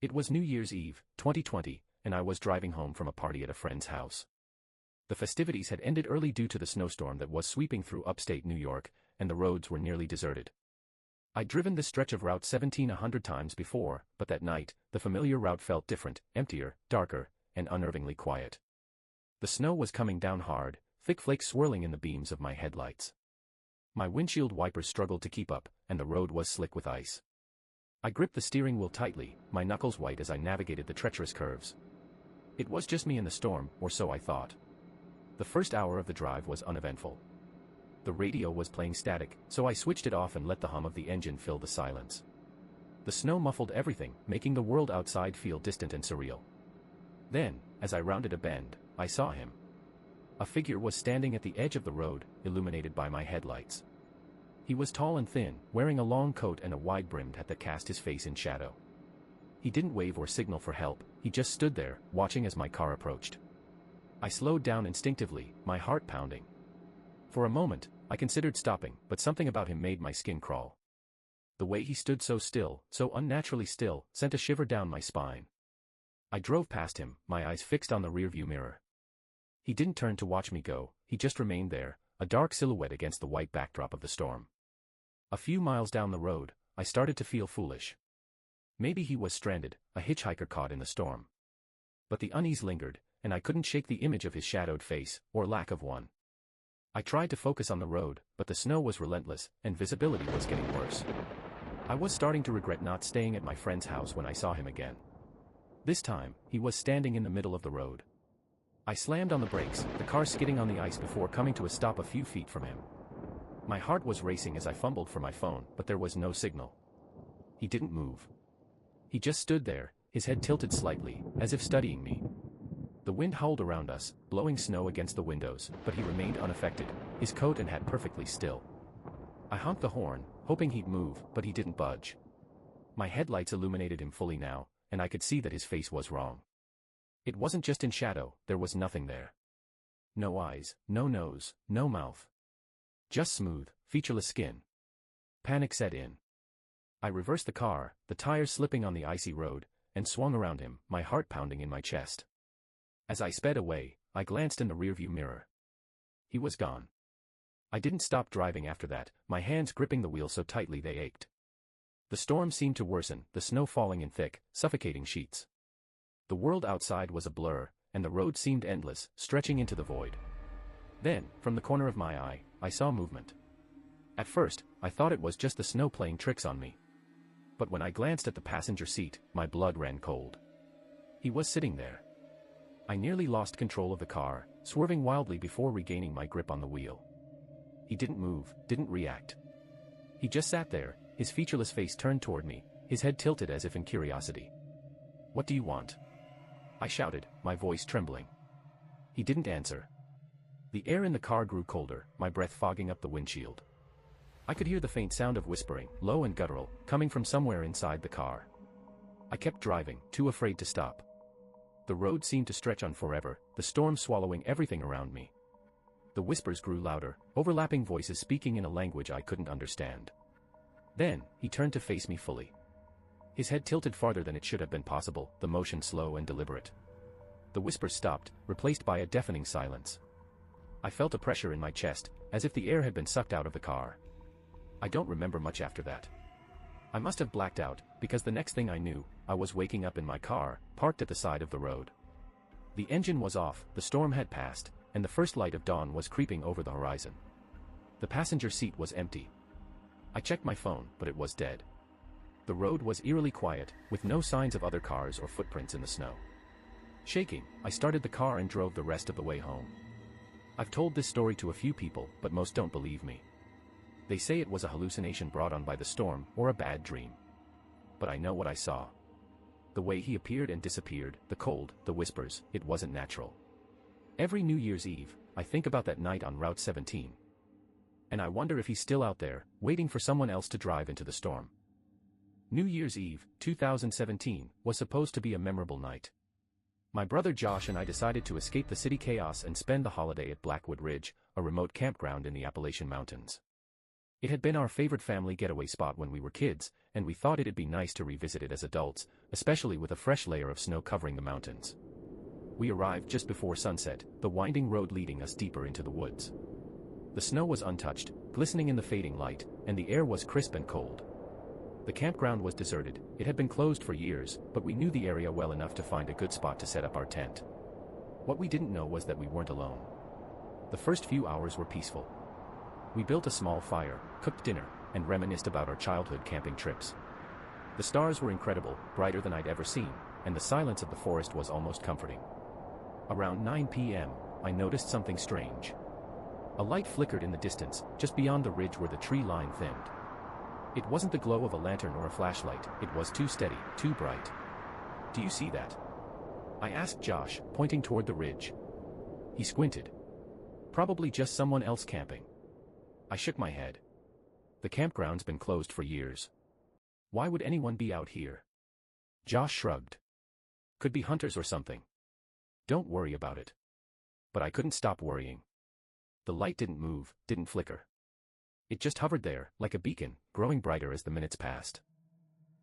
It was New Year's Eve, 2020, and I was driving home from a party at a friend's house. The festivities had ended early due to the snowstorm that was sweeping through upstate New York, and the roads were nearly deserted. I'd driven this stretch of Route 17 100 times before, but that night, the familiar route felt different, emptier, darker, and unnervingly quiet. The snow was coming down hard, thick flakes swirling in the beams of my headlights. My windshield wipers struggled to keep up, and the road was slick with ice. I gripped the steering wheel tightly, my knuckles white as I navigated the treacherous curves. It was just me and the storm, or so I thought. The first hour of the drive was uneventful. The radio was playing static, so I switched it off and let the hum of the engine fill the silence. The snow muffled everything, making the world outside feel distant and surreal. Then, as I rounded a bend, I saw him. A figure was standing at the edge of the road, illuminated by my headlights. He was tall and thin, wearing a long coat and a wide-brimmed hat that cast his face in shadow. He didn't wave or signal for help, he just stood there, watching as my car approached. I slowed down instinctively, my heart pounding. For a moment, I considered stopping, but something about him made my skin crawl. The way he stood so still, so unnaturally still, sent a shiver down my spine. I drove past him, my eyes fixed on the rearview mirror. He didn't turn to watch me go, he just remained there, a dark silhouette against the white backdrop of the storm. A few miles down the road, I started to feel foolish. Maybe he was stranded, a hitchhiker caught in the storm. But the unease lingered, and I couldn't shake the image of his shadowed face, or lack of one. I tried to focus on the road, but the snow was relentless, and visibility was getting worse. I was starting to regret not staying at my friend's house when I saw him again. This time, he was standing in the middle of the road. I slammed on the brakes, the car skidding on the ice before coming to a stop a few feet from him. My heart was racing as I fumbled for my phone, but there was no signal. He didn't move. He just stood there, his head tilted slightly, as if studying me. The wind howled around us, blowing snow against the windows, but he remained unaffected, his coat and hat perfectly still. I honked the horn, hoping he'd move, but he didn't budge. My headlights illuminated him fully now, and I could see that his face was wrong. It wasn't just in shadow, there was nothing there. No eyes, no nose, no mouth. Just smooth, featureless skin. Panic set in. I reversed the car, the tires slipping on the icy road, and swung around him, my heart pounding in my chest. As I sped away, I glanced in the rearview mirror. He was gone. I didn't stop driving after that, my hands gripping the wheel so tightly they ached. The storm seemed to worsen, the snow falling in thick, suffocating sheets. The world outside was a blur, and the road seemed endless, stretching into the void. Then, from the corner of my eye, I saw movement. At first, I thought it was just the snow playing tricks on me. But when I glanced at the passenger seat, my blood ran cold. He was sitting there. I nearly lost control of the car, swerving wildly before regaining my grip on the wheel. He didn't move, didn't react. He just sat there, his featureless face turned toward me, his head tilted as if in curiosity. "What do you want?" I shouted, my voice trembling. He didn't answer. The air in the car grew colder, my breath fogging up the windshield. I could hear the faint sound of whispering, low and guttural, coming from somewhere inside the car. I kept driving, too afraid to stop. The road seemed to stretch on forever, the storm swallowing everything around me. The whispers grew louder, overlapping voices speaking in a language I couldn't understand. Then, he turned to face me fully. His head tilted farther than it should have been possible, the motion slow and deliberate. The whispers stopped, replaced by a deafening silence. I felt a pressure in my chest, as if the air had been sucked out of the car. I don't remember much after that. I must have blacked out, because the next thing I knew, I was waking up in my car, parked at the side of the road. The engine was off, the storm had passed, and the first light of dawn was creeping over the horizon. The passenger seat was empty. I checked my phone, but it was dead. The road was eerily quiet, with no signs of other cars or footprints in the snow. Shaking, I started the car and drove the rest of the way home. I've told this story to a few people, but most don't believe me. They say it was a hallucination brought on by the storm, or a bad dream. But I know what I saw. The way he appeared and disappeared, the cold, the whispers, it wasn't natural. Every New Year's Eve, I think about that night on Route 17. And I wonder if he's still out there, waiting for someone else to drive into the storm. New Year's Eve, 2017, was supposed to be a memorable night. My brother Josh and I decided to escape the city chaos and spend the holiday at Blackwood Ridge, a remote campground in the Appalachian Mountains. It had been our favorite family getaway spot when we were kids, and we thought it'd be nice to revisit it as adults, especially with a fresh layer of snow covering the mountains. We arrived just before sunset, the winding road leading us deeper into the woods. The snow was untouched, glistening in the fading light, and the air was crisp and cold. The campground was deserted. It had been closed for years, but we knew the area well enough to find a good spot to set up our tent. What we didn't know was that we weren't alone. The first few hours were peaceful. We built a small fire, cooked dinner, and reminisced about our childhood camping trips. The stars were incredible, brighter than I'd ever seen, and the silence of the forest was almost comforting. Around 9 p.m., I noticed something strange. A light flickered in the distance, just beyond the ridge where the tree line thinned. It wasn't the glow of a lantern or a flashlight, it was too steady, too bright. "Do you see that?" I asked Josh, pointing toward the ridge. He squinted. "Probably just someone else camping." I shook my head. The campground's been closed for years. Why would anyone be out here? Josh shrugged. "Could be hunters or something." "Don't worry about it." But I couldn't stop worrying. The light didn't move, didn't flicker. It just hovered there, like a beacon, growing brighter as the minutes passed.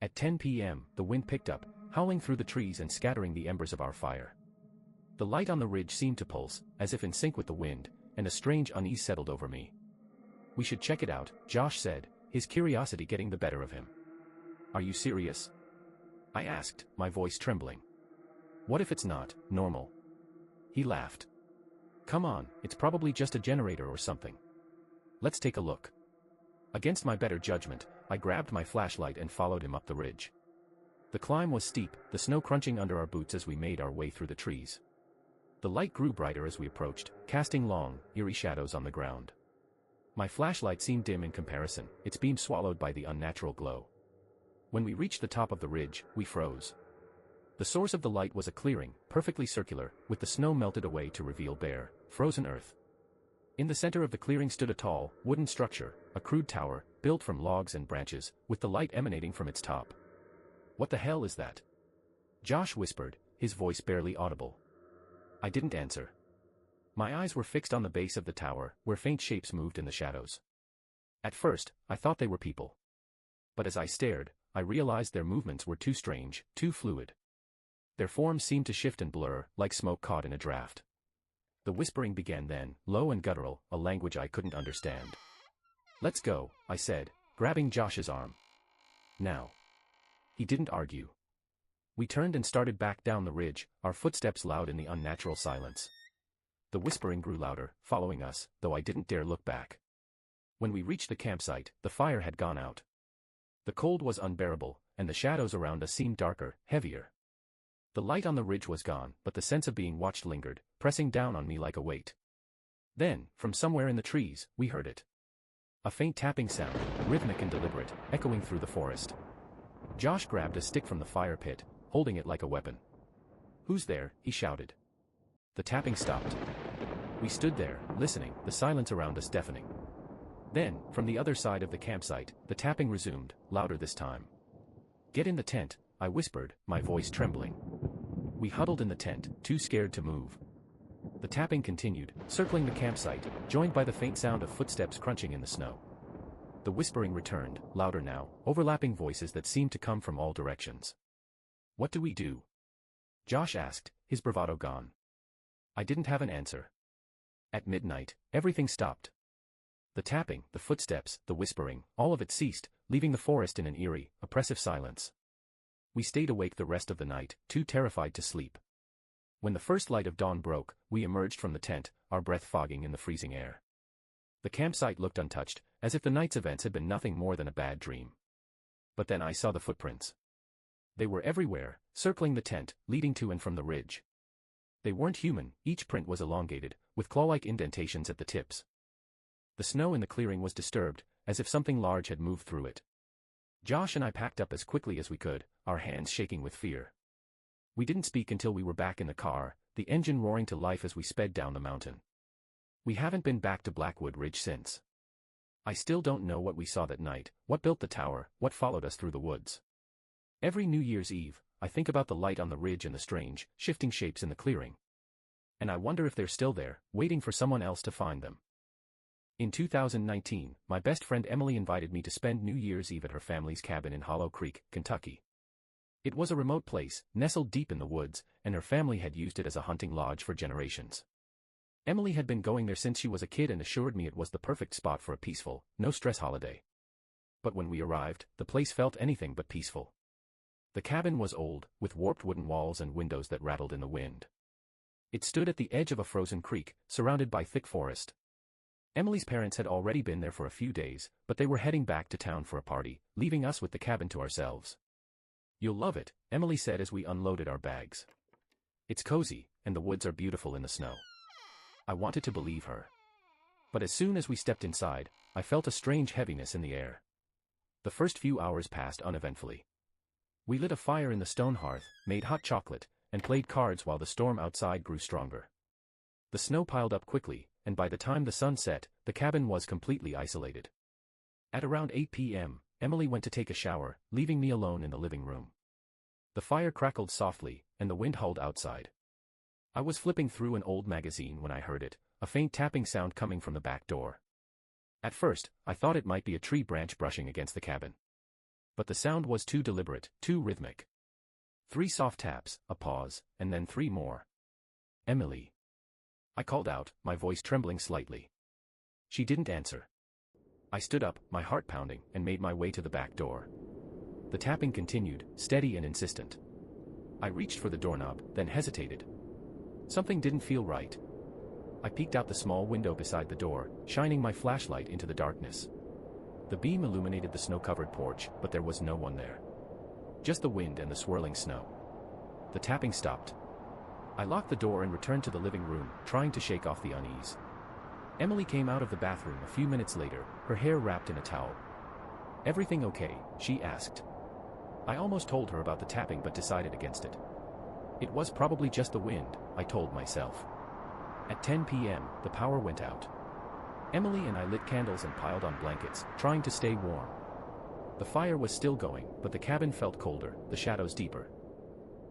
At 10 p.m., the wind picked up, howling through the trees and scattering the embers of our fire. The light on the ridge seemed to pulse, as if in sync with the wind, and a strange unease settled over me. "We should check it out," Josh said, his curiosity getting the better of him. "Are you serious?" I asked, my voice trembling. "What if it's not normal?" He laughed. "Come on, it's probably just a generator or something. Let's take a look." Against my better judgment, I grabbed my flashlight and followed him up the ridge. The climb was steep, the snow crunching under our boots as we made our way through the trees. The light grew brighter as we approached, casting long, eerie shadows on the ground. My flashlight seemed dim in comparison, its beam swallowed by the unnatural glow. When we reached the top of the ridge, we froze. The source of the light was a clearing, perfectly circular, with the snow melted away to reveal bare, frozen earth. In the center of the clearing stood a tall, wooden structure, a crude tower, built from logs and branches, with the light emanating from its top. "What the hell is that?" Josh whispered, his voice barely audible. I didn't answer. My eyes were fixed on the base of the tower, where faint shapes moved in the shadows. At first, I thought they were people. But as I stared, I realized their movements were too strange, too fluid. Their forms seemed to shift and blur, like smoke caught in a draft. The whispering began then, low and guttural, a language I couldn't understand. "Let's go," I said, grabbing Josh's arm. "Now." He didn't argue. We turned and started back down the ridge, our footsteps loud in the unnatural silence. The whispering grew louder, following us, though I didn't dare look back. When we reached the campsite, the fire had gone out. The cold was unbearable, and the shadows around us seemed darker, heavier. The light on the ridge was gone, but the sense of being watched lingered, pressing down on me like a weight. Then, from somewhere in the trees, we heard it. A faint tapping sound, rhythmic and deliberate, echoing through the forest. Josh grabbed a stick from the fire pit, holding it like a weapon. "Who's there?" he shouted. The tapping stopped. We stood there, listening, the silence around us deafening. Then, from the other side of the campsite, the tapping resumed, louder this time. "Get in the tent," I whispered, my voice trembling. We huddled in the tent, too scared to move. The tapping continued, circling the campsite, joined by the faint sound of footsteps crunching in the snow. The whispering returned, louder now, overlapping voices that seemed to come from all directions. "What do we do?" Josh asked, his bravado gone. I didn't have an answer. At midnight, everything stopped. The tapping, the footsteps, the whispering, all of it ceased, leaving the forest in an eerie, oppressive silence. We stayed awake the rest of the night, too terrified to sleep. When the first light of dawn broke, we emerged from the tent, our breath fogging in the freezing air. The campsite looked untouched, as if the night's events had been nothing more than a bad dream. But then I saw the footprints. They were everywhere, circling the tent, leading to and from the ridge. They weren't human, each print was elongated, with claw-like indentations at the tips. The snow in the clearing was disturbed, as if something large had moved through it. Josh and I packed up as quickly as we could, our hands shaking with fear. We didn't speak until we were back in the car, the engine roaring to life as we sped down the mountain. We haven't been back to Blackwood Ridge since. I still don't know what we saw that night, what built the tower, what followed us through the woods. Every New Year's Eve, I think about the light on the ridge and the strange, shifting shapes in the clearing. And I wonder if they're still there, waiting for someone else to find them. In 2019, my best friend Emily invited me to spend New Year's Eve at her family's cabin in Hollow Creek, Kentucky. It was a remote place, nestled deep in the woods, and her family had used it as a hunting lodge for generations. Emily had been going there since she was a kid and assured me it was the perfect spot for a peaceful, no-stress holiday. But when we arrived, the place felt anything but peaceful. The cabin was old, with warped wooden walls and windows that rattled in the wind. It stood at the edge of a frozen creek, surrounded by thick forest. Emily's parents had already been there for a few days, but they were heading back to town for a party, leaving us with the cabin to ourselves. "You'll love it," Emily said as we unloaded our bags. "It's cozy, and the woods are beautiful in the snow." I wanted to believe her. But as soon as we stepped inside, I felt a strange heaviness in the air. The first few hours passed uneventfully. We lit a fire in the stone hearth, made hot chocolate, and played cards while the storm outside grew stronger. The snow piled up quickly, and by the time the sun set, the cabin was completely isolated. At around 8 p.m., Emily went to take a shower, leaving me alone in the living room. The fire crackled softly, and the wind howled outside. I was flipping through an old magazine when I heard it, a faint tapping sound coming from the back door. At first, I thought it might be a tree branch brushing against the cabin. But the sound was too deliberate, too rhythmic. 3 soft taps, a pause, and then 3 more. "Emily." I called out, my voice trembling slightly. She didn't answer. I stood up, my heart pounding, and made my way to the back door. The tapping continued, steady and insistent. I reached for the doorknob, then hesitated. Something didn't feel right. I peeked out the small window beside the door, shining my flashlight into the darkness. The beam illuminated the snow-covered porch, but there was no one there. Just the wind and the swirling snow. The tapping stopped. I locked the door and returned to the living room, trying to shake off the unease. Emily came out of the bathroom a few minutes later, her hair wrapped in a towel. "Everything okay?" she asked. I almost told her about the tapping but decided against it. It was probably just the wind, I told myself. At 10 p.m., the power went out. Emily and I lit candles and piled on blankets, trying to stay warm. The fire was still going, but the cabin felt colder, the shadows deeper.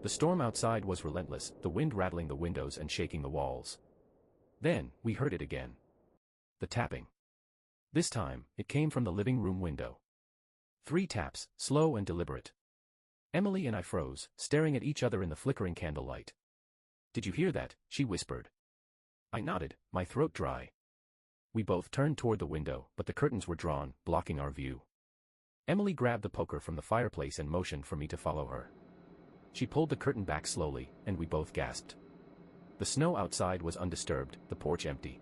The storm outside was relentless, the wind rattling the windows and shaking the walls. Then, we heard it again. The tapping. This time, it came from the living room window. 3 taps, slow and deliberate. Emily and I froze, staring at each other in the flickering candlelight. "Did you hear that?" she whispered. I nodded, my throat dry. We both turned toward the window, but the curtains were drawn, blocking our view. Emily grabbed the poker from the fireplace and motioned for me to follow her. She pulled the curtain back slowly, and we both gasped. The snow outside was undisturbed, the porch empty.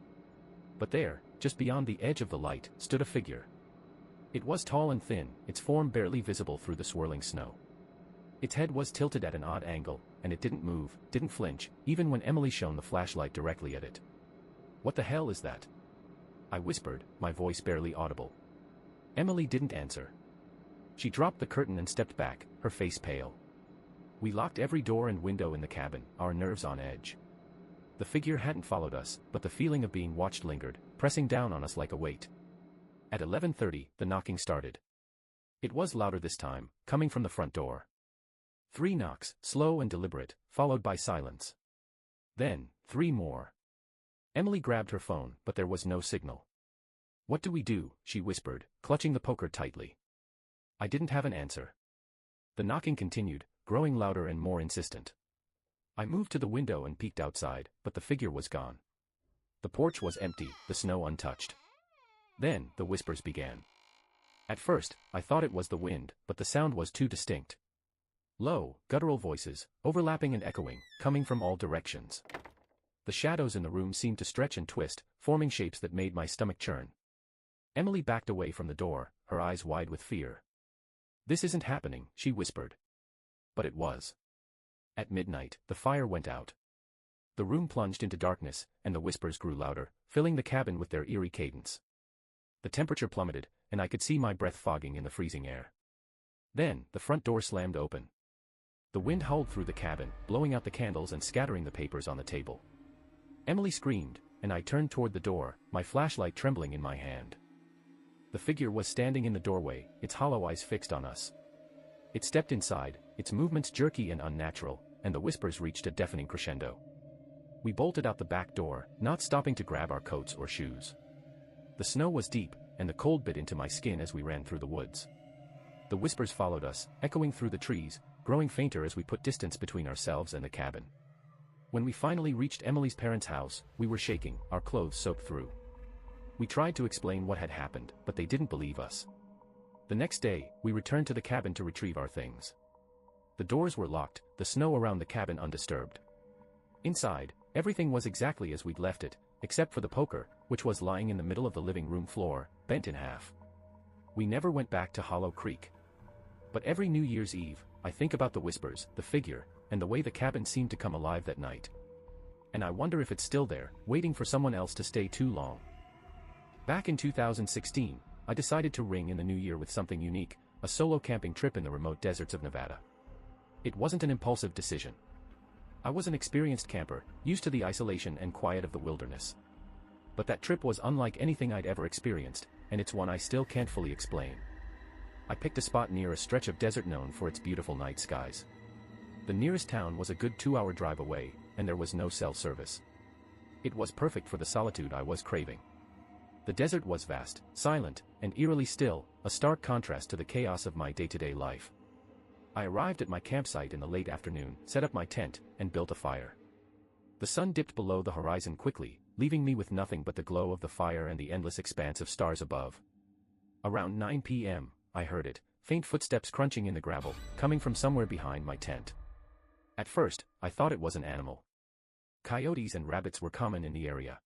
But there, just beyond the edge of the light, stood a figure. It was tall and thin, its form barely visible through the swirling snow. Its head was tilted at an odd angle, and it didn't move, didn't flinch, even when Emily shone the flashlight directly at it. "What the hell is that?" I whispered, my voice barely audible. Emily didn't answer. She dropped the curtain and stepped back, her face pale. We locked every door and window in the cabin, our nerves on edge. The figure hadn't followed us, but the feeling of being watched lingered, pressing down on us like a weight. At 11:30, the knocking started. It was louder this time, coming from the front door. 3 knocks, slow and deliberate, followed by silence. Then, 3 more. Emily grabbed her phone, but there was no signal. "What do we do?" she whispered, clutching the poker tightly. I didn't have an answer. The knocking continued, growing louder and more insistent. I moved to the window and peeked outside, but the figure was gone. The porch was empty, the snow untouched. Then, the whispers began. At first, I thought it was the wind, but the sound was too distinct. Low, guttural voices, overlapping and echoing, coming from all directions. The shadows in the room seemed to stretch and twist, forming shapes that made my stomach churn. Emily backed away from the door, her eyes wide with fear. "This isn't happening," she whispered. But it was. At midnight, the fire went out. The room plunged into darkness, and the whispers grew louder, filling the cabin with their eerie cadence. The temperature plummeted, and I could see my breath fogging in the freezing air. Then, the front door slammed open. The wind howled through the cabin, blowing out the candles and scattering the papers on the table. Emily screamed, and I turned toward the door, my flashlight trembling in my hand. The figure was standing in the doorway, its hollow eyes fixed on us. It stepped inside, its movements jerky and unnatural, and the whispers reached a deafening crescendo. We bolted out the back door, not stopping to grab our coats or shoes. The snow was deep, and the cold bit into my skin as we ran through the woods. The whispers followed us, echoing through the trees, growing fainter as we put distance between ourselves and the cabin. When we finally reached Emily's parents' house, we were shaking, our clothes soaked through. We tried to explain what had happened, but they didn't believe us. The next day, we returned to the cabin to retrieve our things. The doors were locked, the snow around the cabin undisturbed. Inside, everything was exactly as we'd left it, except for the poker, which was lying in the middle of the living room floor, bent in half. We never went back to Hollow Creek. But every New Year's Eve, I think about the whispers, the figure, and the way the cabin seemed to come alive that night. And I wonder if it's still there, waiting for someone else to stay too long. Back in 2016, I decided to ring in the new year with something unique, a solo camping trip in the remote deserts of Nevada. It wasn't an impulsive decision. I was an experienced camper, used to the isolation and quiet of the wilderness. But that trip was unlike anything I'd ever experienced, and it's one I still can't fully explain. I picked a spot near a stretch of desert known for its beautiful night skies. The nearest town was a good 2-hour drive away, and there was no cell service. It was perfect for the solitude I was craving. The desert was vast, silent, and eerily still, a stark contrast to the chaos of my day-to-day life. I arrived at my campsite in the late afternoon, set up my tent, and built a fire. The sun dipped below the horizon quickly, leaving me with nothing but the glow of the fire and the endless expanse of stars above. Around 9 p.m., I heard it, faint footsteps crunching in the gravel, coming from somewhere behind my tent. At first, I thought it was an animal. Coyotes and rabbits were common in the area.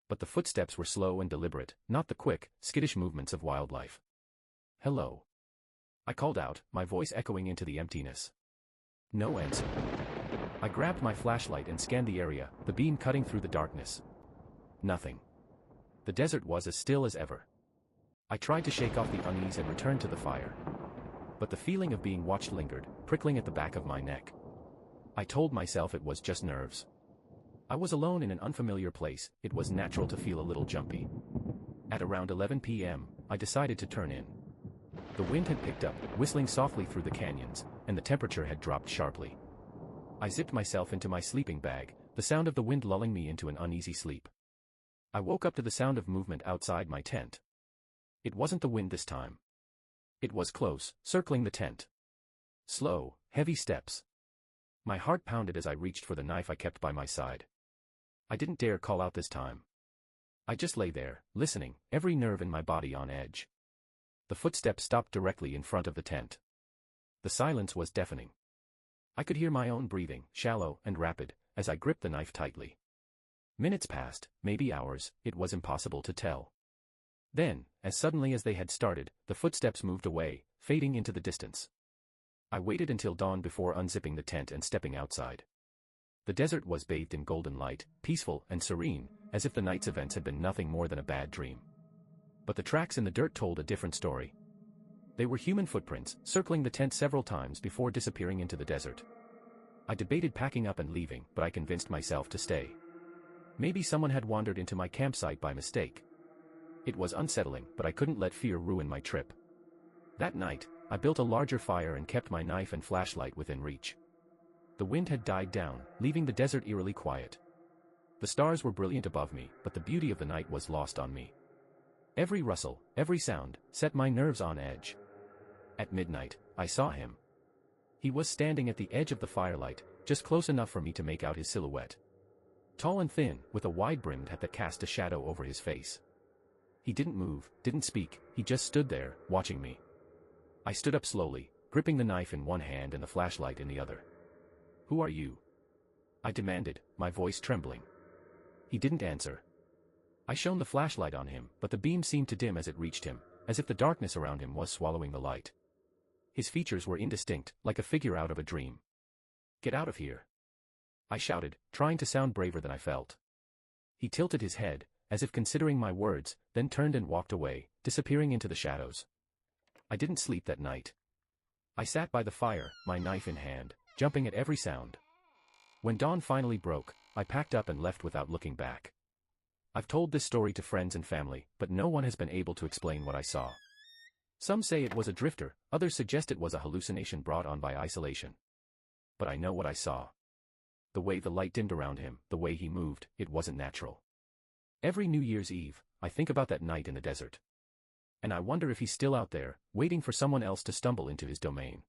But the footsteps were slow and deliberate, not the quick, skittish movements of wildlife. "Hello," I called out, my voice echoing into the emptiness. No answer. I grabbed my flashlight and scanned the area, the beam cutting through the darkness. Nothing. The desert was as still as ever. I tried to shake off the unease and return to the fire. But the feeling of being watched lingered, prickling at the back of my neck. I told myself it was just nerves. I was alone in an unfamiliar place, it was natural to feel a little jumpy. At around 11 p.m., I decided to turn in. The wind had picked up, whistling softly through the canyons, and the temperature had dropped sharply. I zipped myself into my sleeping bag, the sound of the wind lulling me into an uneasy sleep. I woke up to the sound of movement outside my tent. It wasn't the wind this time. It was close, circling the tent. Slow, heavy steps. My heart pounded as I reached for the knife I kept by my side. I didn't dare call out this time. I just lay there, listening, every nerve in my body on edge. The footsteps stopped directly in front of the tent. The silence was deafening. I could hear my own breathing, shallow and rapid, as I gripped the knife tightly. Minutes passed, maybe hours, it was impossible to tell. Then, as suddenly as they had started, the footsteps moved away, fading into the distance. I waited until dawn before unzipping the tent and stepping outside. The desert was bathed in golden light, peaceful and serene, as if the night's events had been nothing more than a bad dream. But the tracks in the dirt told a different story. They were human footprints, circling the tent several times before disappearing into the desert. I debated packing up and leaving, but I convinced myself to stay. Maybe someone had wandered into my campsite by mistake. It was unsettling, but I couldn't let fear ruin my trip. That night, I built a larger fire and kept my knife and flashlight within reach. The wind had died down, leaving the desert eerily quiet. The stars were brilliant above me, but the beauty of the night was lost on me. Every rustle, every sound, set my nerves on edge. At midnight, I saw him. He was standing at the edge of the firelight, just close enough for me to make out his silhouette. Tall and thin, with a wide-brimmed hat that cast a shadow over his face. He didn't move, didn't speak, he just stood there, watching me. I stood up slowly, gripping the knife in one hand and the flashlight in the other. "Who are you?" I demanded, my voice trembling. He didn't answer. I shone the flashlight on him, but the beam seemed to dim as it reached him, as if the darkness around him was swallowing the light. His features were indistinct, like a figure out of a dream. "Get out of here!" I shouted, trying to sound braver than I felt. He tilted his head, as if considering my words, then turned and walked away, disappearing into the shadows. I didn't sleep that night. I sat by the fire, my knife in hand, jumping at every sound. When dawn finally broke, I packed up and left without looking back. I've told this story to friends and family, but no one has been able to explain what I saw. Some say it was a drifter, others suggest it was a hallucination brought on by isolation. But I know what I saw. The way the light dimmed around him, the way he moved, it wasn't natural. Every New Year's Eve, I think about that night in the desert. And I wonder if he's still out there, waiting for someone else to stumble into his domain.